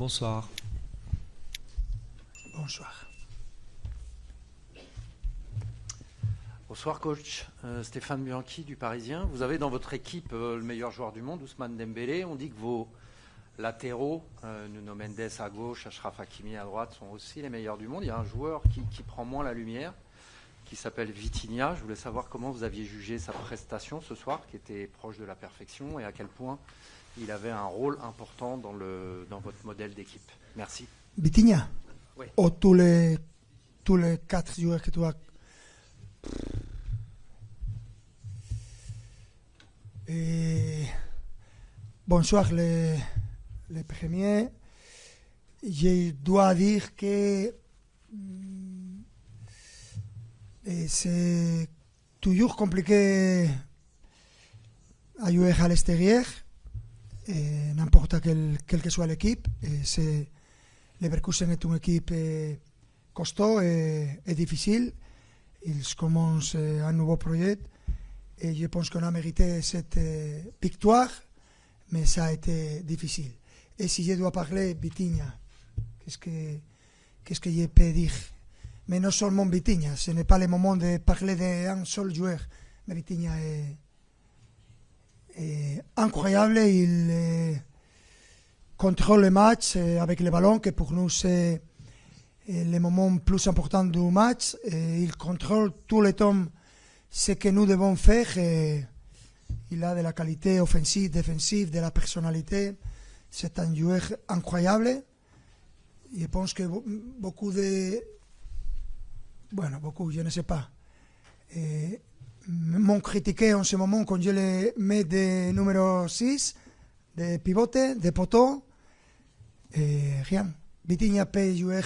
Bonsoir. Bonsoir. Bonsoir coach, Stéphane Bianchi du Parisien. Vous avez dans votre équipe le meilleur joueur du monde, Ousmane Dembélé. On dit que vos latéraux, Nuno Mendes à gauche, Achraf Hakimi à droite, sont aussi les meilleurs du monde. Il y a un joueur qui prend moins la lumière, qui s'appelle Vitinha. Je voulais savoir comment vous aviez jugé sa prestation ce soir, qui était proche de la perfection, et à quel point il avait un rôle important dans votre modèle d'équipe. Merci. Vitinha. Oui. Ou tous les 4 joueurs que tu as. Bonsoir les premiers. Je dois dire que c'est toujours compliqué à jouer à l'extérieur, n'importe quelle que soit l'équipe. Leverkusen est une équipe costaud et difficile. Ils commencent un nouveau projet et je pense qu'on a mérité cette victoire, mais ça a été difficile. Et si je dois parler Vitinha, qu'est-ce que je peux dire? Mais non seulement Vitinha, ce n'est pas le moment de parler d'un seul joueur, mais Vitinha est incroyable. Il contrôle le match avec le ballon, que pour nous c'est le moment plus important du match. Il contrôle tout le temps ce que nous devons faire. Il a de la qualité offensive, défensive, de la personnalité. C'est un joueur incroyable. Je pense que beaucoup, je ne sais pas, m'ont critiqué en ce moment quand je le mets de numéro 6, de pivote, de poteau. Rien. Vitinha peut jouer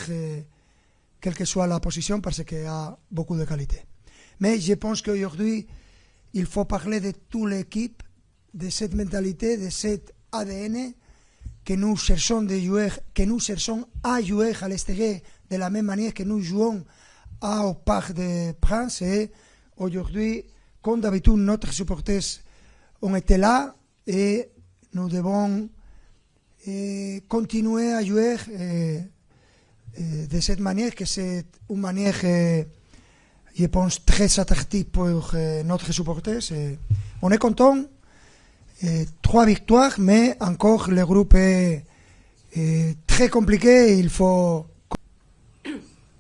quelle que soit la position parce qu'il a beaucoup de qualité. Mais je pense qu'aujourd'hui, il faut parler de toute l'équipe, de cette mentalité, de cet ADN que nous cherchons de jouer, que nous cherchons à jouer à l'extérieur de la même manière que nous jouons au Parc des Princes. Et aujourd'hui, comme d'habitude, notre supporters ont été là et nous devons continuer à jouer de cette manière, que c'est une manière, je pense, très attractive pour notre supporters. On est content, 3 victoires, mais encore le groupe est très compliqué. Il faut...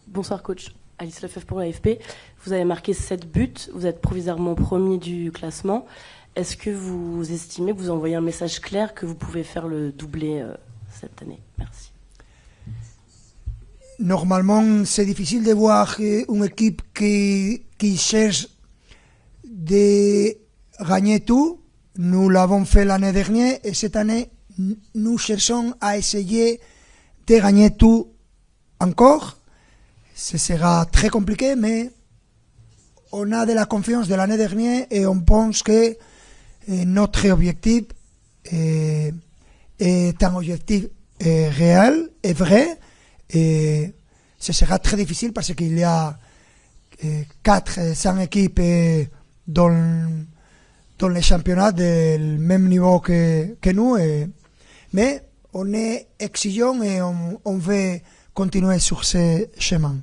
Bonsoir coach, Alice Lefebvre pour l'AFP. Vous avez marqué 7 buts, vous êtes provisoirement premier du classement. Est-ce que vous estimez que vous envoyez un message clair que vous pouvez faire le doublé cette année? Merci. Normalement, c'est difficile de voir une équipe qui cherche de gagner tout. Nous l'avons fait l'année dernière et cette année, nous cherchons à essayer de gagner tout encore. Ce sera très compliqué, mais on a de la confiance de l'année dernière et on pense que notre objectif est un objectif réel et vrai. Et ce sera très difficile parce qu'il y a 4-5 équipes dans les championnats du même niveau que nous. Mais on est exigeant et on veut continuer sur ce chemin.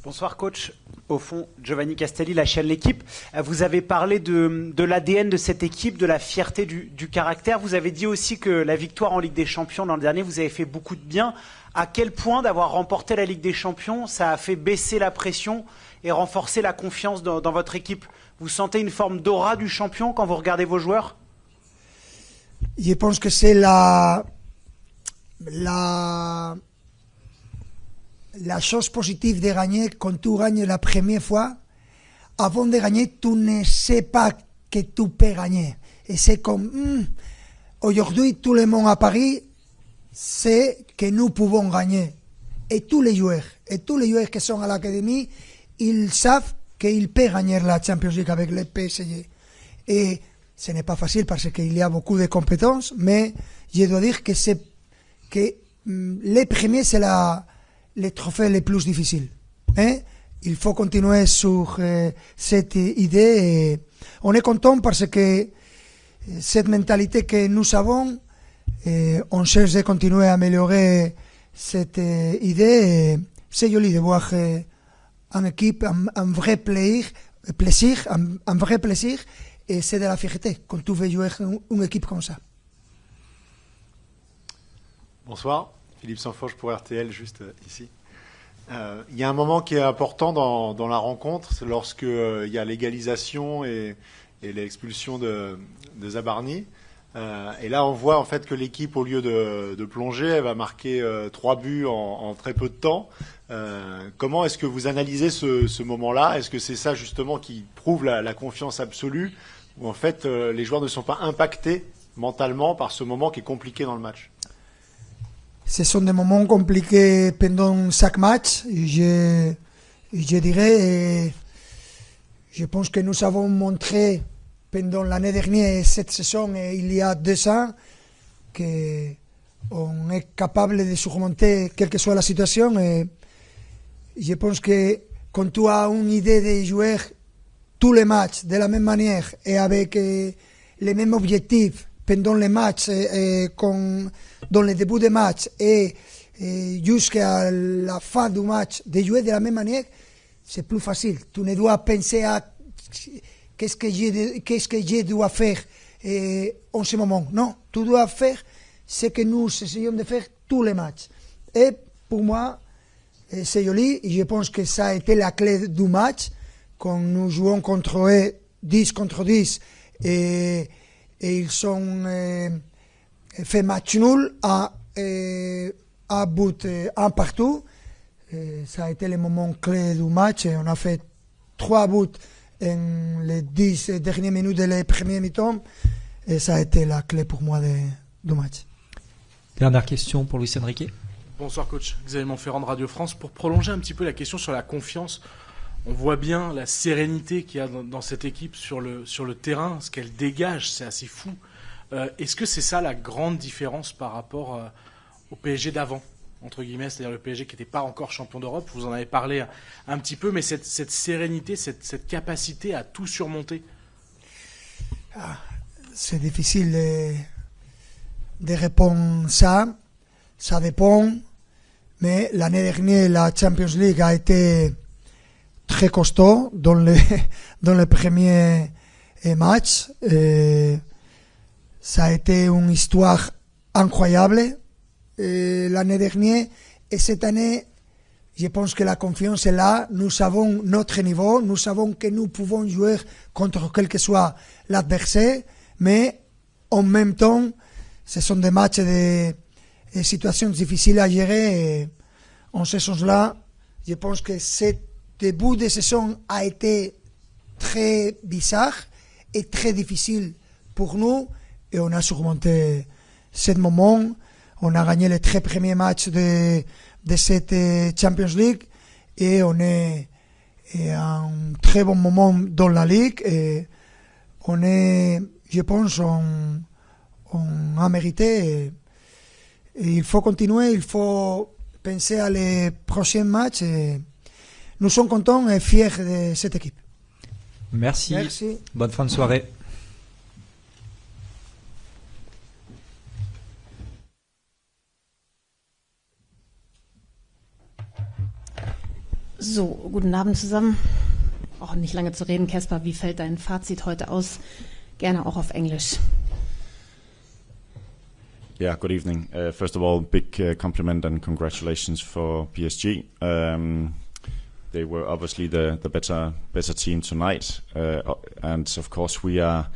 Bonsoir coach. Au fond, Giovanni Castelli, la chaîne L'équipe. Vous avez parlé de l'ADN de cette équipe, de la fierté du caractère. Vous avez dit aussi que la victoire en Ligue des Champions l'an dernier, vous avez fait beaucoup de bien. À quel point d'avoir remporté la Ligue des Champions, ça a fait baisser la pression et renforcer la confiance dans votre équipe? Vous sentez une forme d'aura du champion quand vous regardez vos joueurs? Je pense que c'est la chose positive de gagner. Quand tu gagnes la première fois, avant de gagner, tu ne sais pas que tu peux gagner. Et c'est comme, aujourd'hui, tout le monde à Paris sait que nous pouvons gagner. Et tous les joueurs qui sont à l'académie, ils savent qu'ils peuvent gagner la Champions League avec le PSG. Et ce n'est pas facile parce qu'il y a beaucoup de compétences, mais je dois dire que les premiers, c'est les trophées les plus difficiles. Mais il faut continuer sur cette idée. Et on est content parce que cette mentalité que nous avons On cherche de continuer à améliorer cette idée. C'est joli de voir en équipe un vrai plaisir, un vrai plaisir, et c'est de la fierté quand tu veux jouer une équipe comme ça. Bonsoir, Philippe Sanforge pour RTL, juste ici. Il y a un moment qui est important dans la rencontre, c'est lorsque il y a l'égalisation et l'expulsion de Zabarni. Et là, on voit en fait que l'équipe, au lieu de plonger, elle va marquer 3 buts en très peu de temps. Comment est-ce que vous analysez ce moment-là? Est-ce que c'est ça justement qui prouve la confiance absolue, où en fait les joueurs ne sont pas impactés mentalement par ce moment qui est compliqué dans le match? Ce sont des moments compliqués pendant chaque match, je dirais. Et je pense que nous avons montré pendant l'année dernière et cette saison et il y a 2 ans qu'on est capable de surmonter quelle que soit la situation. Et je pense que quand tu as une idée de jouer tous les matchs de la même manière et avec les mêmes objectifs pendant les matchs, dans le début des matchs et jusqu'à la fin du match, de jouer de la même manière, c'est plus facile. Tu ne dois penser à qu'est-ce que je dois faire en ce moment. Non, tu dois faire ce que nous essayons de faire tous les matchs. Et pour moi, c'est joli. Et je pense que ça a été la clé du match. Quand nous jouons contre eux 10 contre 10 et ils ont fait match nul à but un partout. Ça a été le moment clé du match. Et on a fait 3 buts en les 10 dernières minutes de la première mi-temps. Et ça a été la clé pour moi du match. Dernière question pour Luis Enrique. Bonsoir coach, Xavier Montferrand de Radio France. Pour prolonger un petit peu la question sur la confiance, on voit bien la sérénité qu'il y a dans cette équipe sur le terrain, ce qu'elle dégage, c'est assez fou. Est-ce que c'est ça la grande différence par rapport au PSG d'avant, entre guillemets, c'est-à-dire le PSG qui n'était pas encore champion d'Europe? Vous en avez parlé un petit peu, mais cette sérénité, cette capacité à tout surmonter. C'est difficile de répondre ça. Ça dépend. Mais l'année dernière, la Champions League a été très costaud dans le premier match. Ça a été une histoire incroyable l'année dernière. Et cette année, je pense que la confiance est là. Nous savons notre niveau. Nous savons que nous pouvons jouer contre quel que soit l'adversaire. Mais en même temps, ce sont des matchs de situations difficiles à gérer. Et en ce sens-là, je pense que ce début de saison a été très bizarre et très difficile pour nous. Et on a surmonté ce moment. On a gagné les 3 premiers matchs de cette Champions League. Et on est à un très bon moment dans la Ligue. Et on est, je pense, on a mérité. Et il faut continuer, il faut penser à les prochains matchs. Et nous sommes contents et fiers de cette équipe. Merci. Merci. Bonne fin de soirée. So, guten Abend zusammen. Auch nicht lange zu reden, Kasper, wie fällt dein Fazit heute aus? Gerne auch auf Englisch. Yeah, good evening. First of all, big compliment and congratulations for PSG. They were obviously the better team tonight, and of course we are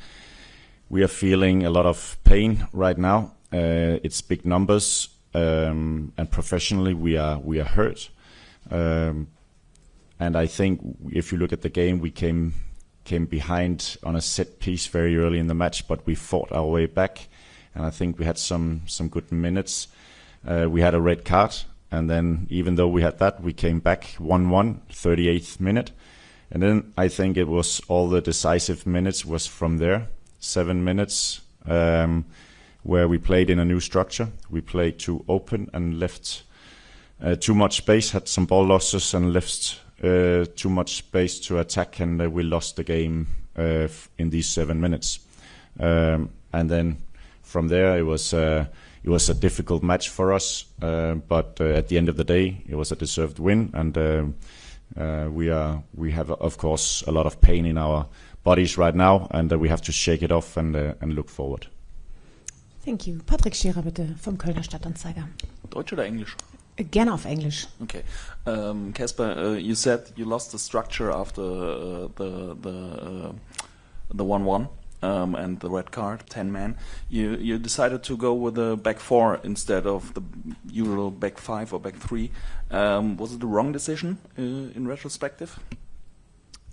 feeling a lot of pain right now. It's big numbers, and professionally we are hurt. And I think if you look at the game, we came behind on a set piece very early in the match, but we fought our way back. And I think we had some good minutes. We had a red card, and then even though we had that, we came back 1-1, 38th minute. And then I think it was all the decisive minutes was from there, 7 minutes, where we played in a new structure. We played too open and left too much space, had some ball losses and left too much space to attack, and we lost the game in these 7 minutes. And then from there, it was a difficult match for us. But at the end of the day, it was a deserved win, and we have of course a lot of pain in our bodies right now, and we have to shake it off and look forward. Thank you. Patrick Scherer bitte vom Kölner Stadtanzeiger. Deutsch oder Englisch? Gerne auf Englisch. Okay. Kasper, you said you lost the structure after the 1-1 and the red card, 10 men. You decided to go with a back 4 instead of the usual back 5 or back 3. Was it the wrong decision in retrospective?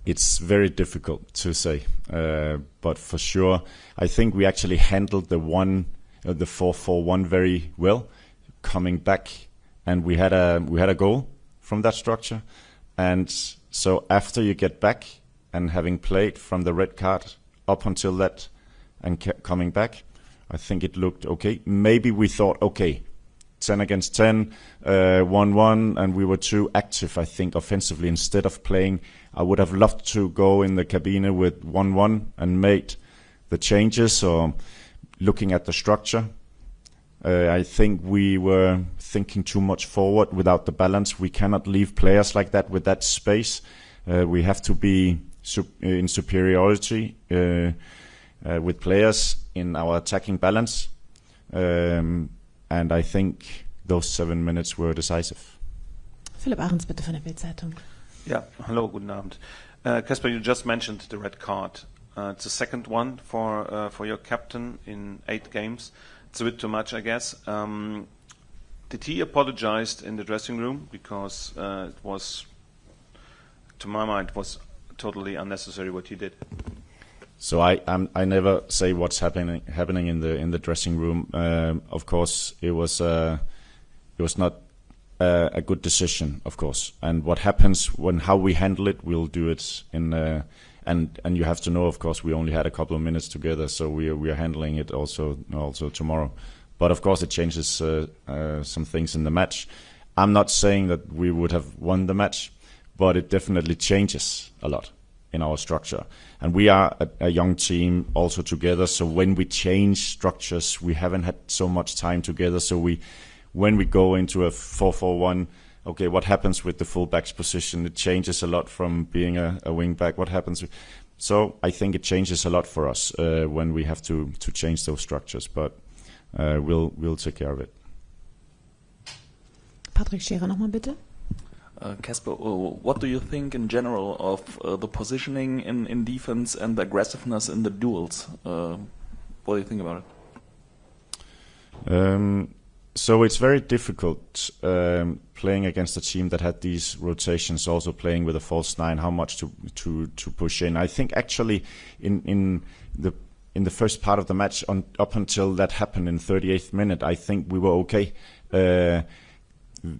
It's very difficult to say, but for sure, I think we actually handled the 4-4-1 very well, coming back, and we had a goal from that structure, and so after you get back and having played from the red card up until that and coming back, I think it looked okay. Maybe we thought, okay, 10 against 10, 1-1, and we were too active, I think, offensively. Instead of playing, I would have loved to go in the cabine with 1-1 and made the changes or looking at the structure. I think we were thinking too much forward without the balance. We cannot leave players like that with that space. We have to be in superiority with players in our attacking balance. And I think those 7 minutes were decisive. Philipp Ahrens bitte von der Bild-Zeitung. Ja, hallo, guten Abend. Kasper, you just mentioned the red card. It's the second one for your captain in 8 games. It's a bit too much, I guess. Did he apologize in the dressing room? Because it was, to my mind, was totally unnecessary what he did. So I never say what's happening in the dressing room. Of course, it was not a good decision, of course. And what happens how we handle it, we'll do it in. And you have to know, of course, we only had a couple of minutes together, so we are handling it also tomorrow. But of course, it changes some things in the match. I'm not saying that we would have won the match, but it definitely changes a lot in our structure. And we are a young team also together, so when we change structures, we haven't had so much time together. So when we go into a 4-4-1, okay, what happens with the fullback's position? It changes a lot from being a wing back. What happens? So I think it changes a lot for us when we have to change those structures, but we'll take care of it. Patrick Scherer nochmal bitte. Kasper, what do you think in general of the positioning in defense and the aggressiveness in the duels? What do you think about it? So it's very difficult playing against a team that had these rotations, also playing with a false 9, how much to push in. I think actually in the first part of the match, up until that happened in 38th minute, I think we were okay.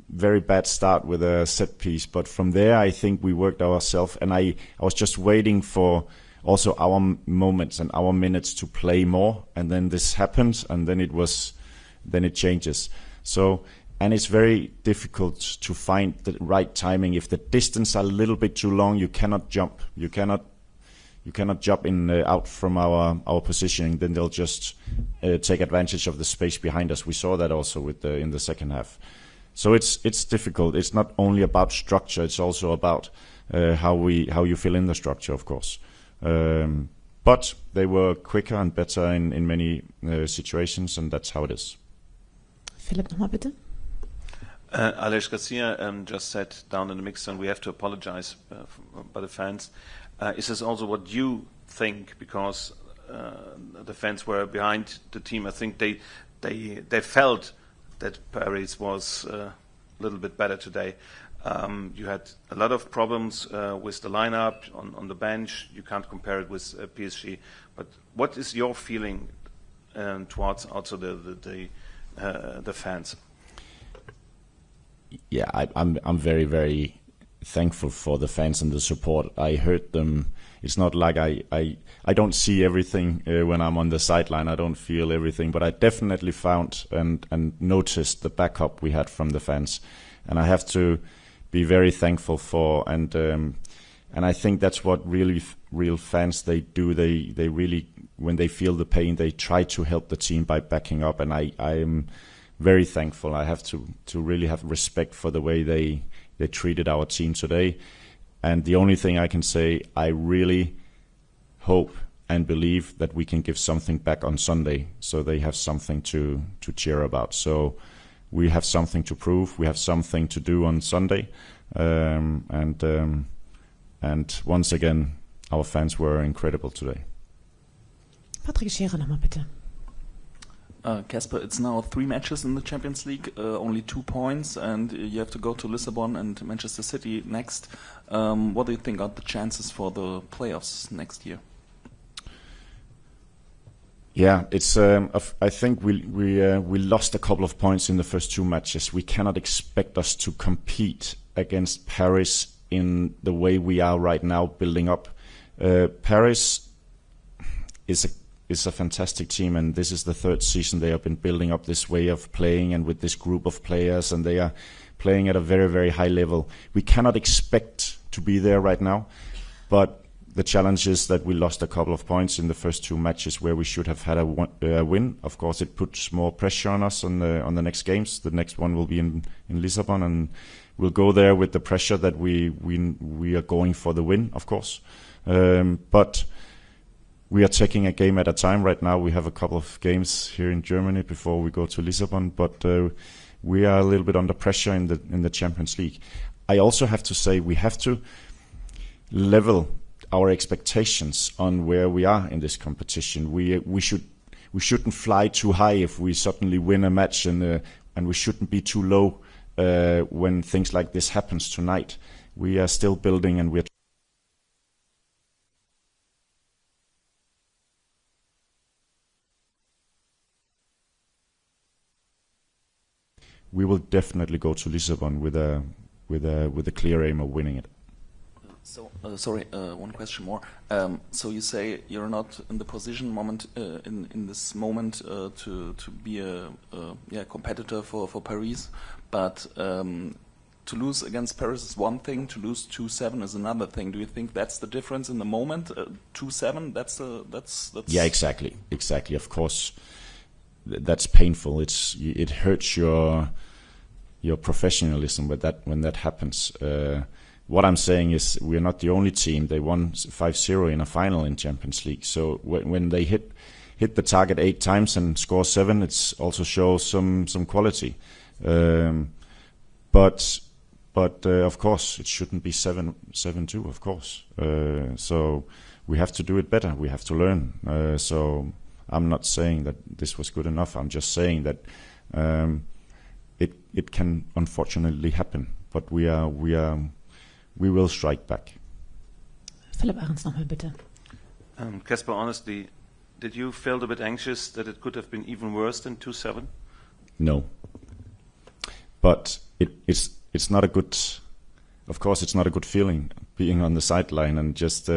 Very bad start with a set piece, but from there I think we worked ourselves, and I was just waiting for also our moments and our minutes to play more, and then this happens, and then it changes. So, and it's very difficult to find the right timing. If the distance are a little bit too long, you cannot jump. You cannot jump in out from our positioning. Then they'll just take advantage of the space behind us. We saw that also in the second half. So it's difficult. It's not only about structure. It's also about how you fill in the structure, of course. But they were quicker and better in many situations, and that's how it is. Philipp, nochmal bitte. Alex Garcia just said down in the mix zone we have to apologize by the fans. Is this also what you think? Because the fans were behind the team. I think they felt that Paris was a little bit better today. You had a lot of problems with the lineup on the bench. You can't compare it with PSG. But what is your feeling towards also the fans? Yeah, I'm very, very thankful for the fans and the support. I heard them. It's not like I don't see everything when I'm on the sideline. I don't feel everything, but I definitely found and noticed the backup we had from the fans, and I have to be very thankful for. And I think that's what real fans they do. They really when they feel the pain, they try to help the team by backing up, and I am very thankful. I have to really have respect for the way they treated our team today. And the only thing I can say, I really hope and believe that we can give something back on Sunday, so they have something to cheer about. So we have something to prove. We have something to do on Sunday, and once again, our fans were incredible today. Patrick Scherer nochmal bitte. Kasper, it's now 3 matches in the Champions League, only 2 points, and you have to go to Lisbon and Manchester City next. What do you think are the chances for the playoffs next year? Yeah, it's. I think we lost a couple of points in the first 2 matches. We cannot expect us to compete against Paris in the way we are right now, building up. Paris is a fantastic team, and this is the 3rd season they have been building up this way of playing and with this group of players, and they are playing at a very, very high level. We cannot expect to be there right now, but the challenge is that we lost a couple of points in the first 2 matches where we should have had a win. Of course, it puts more pressure on us on the next games. The next one will be in Lisbon, and we'll go there with the pressure that we are going for the win, of course. But we are taking a game at a time right now. We have a couple of games here in Germany before we go to Lisbon, but we are a little bit under pressure in the Champions League. I also have to say we have to level our expectations on where we are in this competition. We shouldn't fly too high if we suddenly win a match, and we shouldn't be too low when things like this happens tonight. We are still building, and we will definitely go to Lisbon with a clear aim of winning it. So, sorry, one question more. So you say you're not in the position in this moment to be a competitor for Paris, but to lose against Paris is one thing. To lose 2-7 is another thing. Do you think that's the difference in the moment? 2-7. That's. Yeah, exactly. Of course, that's painful. It hurts your professionalism when that happens. What I'm saying is we're not the only team. They won 5-0 in a final in Champions League. So when they hit the target 8 times and score 7, it also shows some quality. But of course it shouldn't be 7-2. Of course. So we have to do it better. We have to learn. So I'm not saying that this was good enough. I'm just saying that it can unfortunately happen. But we will strike back. Philipp Ahrens nochmal bitte. Kasper, honestly, did you feel a bit anxious that it could have been even worse than 2-7? No. But it's not a good. Of course, it's not a good feeling being on the sideline and just,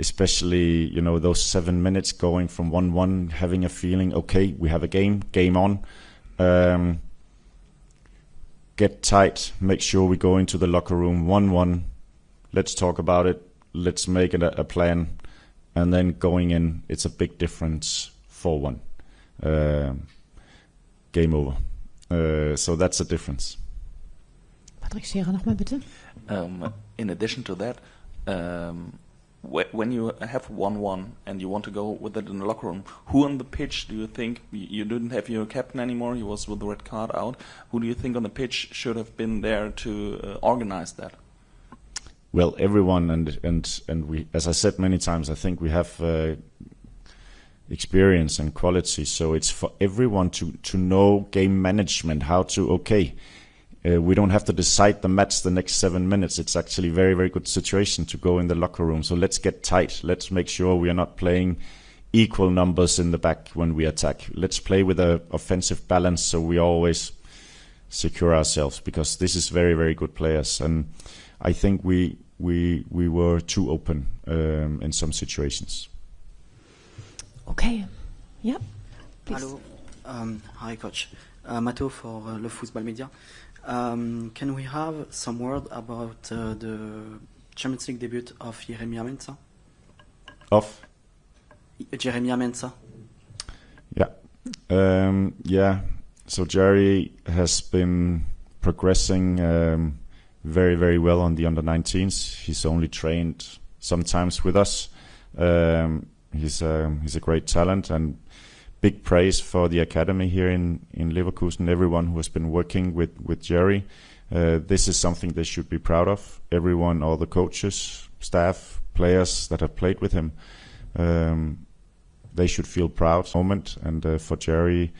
especially those 7 minutes going from 1-1, having a feeling, okay, we have a game on. Get tight, make sure we go into the locker room 1-1, let's talk about it, let's make it a plan, and then going in, it's a big difference, 4-1. Game over. So that's a difference. Patrick Scherer nochmal bitte. In addition to that, when you have 1-1 and you want to go with it in the locker room, who on the pitch do you think, you didn't have your captain anymore, he was with the red card out, who do you think on the pitch should have been there to organize that? Well, everyone, and we, as I said many times, I think we have experience and quality, so it's for everyone to know game management, how to, we don't have to decide the match the next 7 minutes. It's actually a very, very good situation to go in the locker room. So let's get tight. Let's make sure we are not playing equal numbers in the back when we attack. Let's play with an offensive balance so we always secure ourselves, because this is very, very good players. And I think we were too open in some situations. Okay. Yeah. Please. Hello. Hi, Coach. Matteo for Le Football Media. Can we have some word about the Champions League debut of Germain? Of? Jeremy Amensa? Yeah. So Jerry has been progressing very, very well on the under-19s. He's only trained sometimes with us. He's a great talent, and big praise for the academy here in Leverkusen. Everyone who has been working with Jerry, this is something they should be proud of. Everyone, all the coaches, staff, players that have played with him, they should feel proud moment. And for Jerry,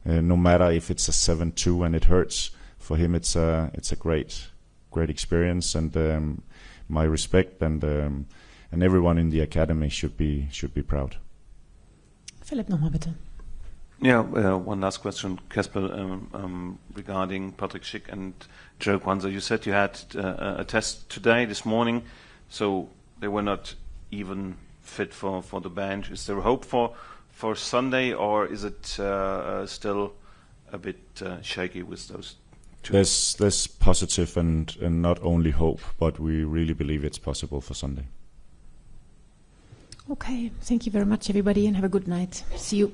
no matter if it's a 7-2 and it hurts, for him it's a great experience, and my respect, and everyone in the academy should be proud. Philipp, nochmal bitte. Yeah, one last question, Kasper, regarding Patrick Schick and Jerry Kwanzaa. You said you had a test today, this morning, so they were not even fit for the bench. Is there hope for Sunday, or is it still a bit shaky with those two? There's positive and not only hope, but we really believe it's possible for Sunday. Okay, thank you very much, everybody, and have a good night. See you.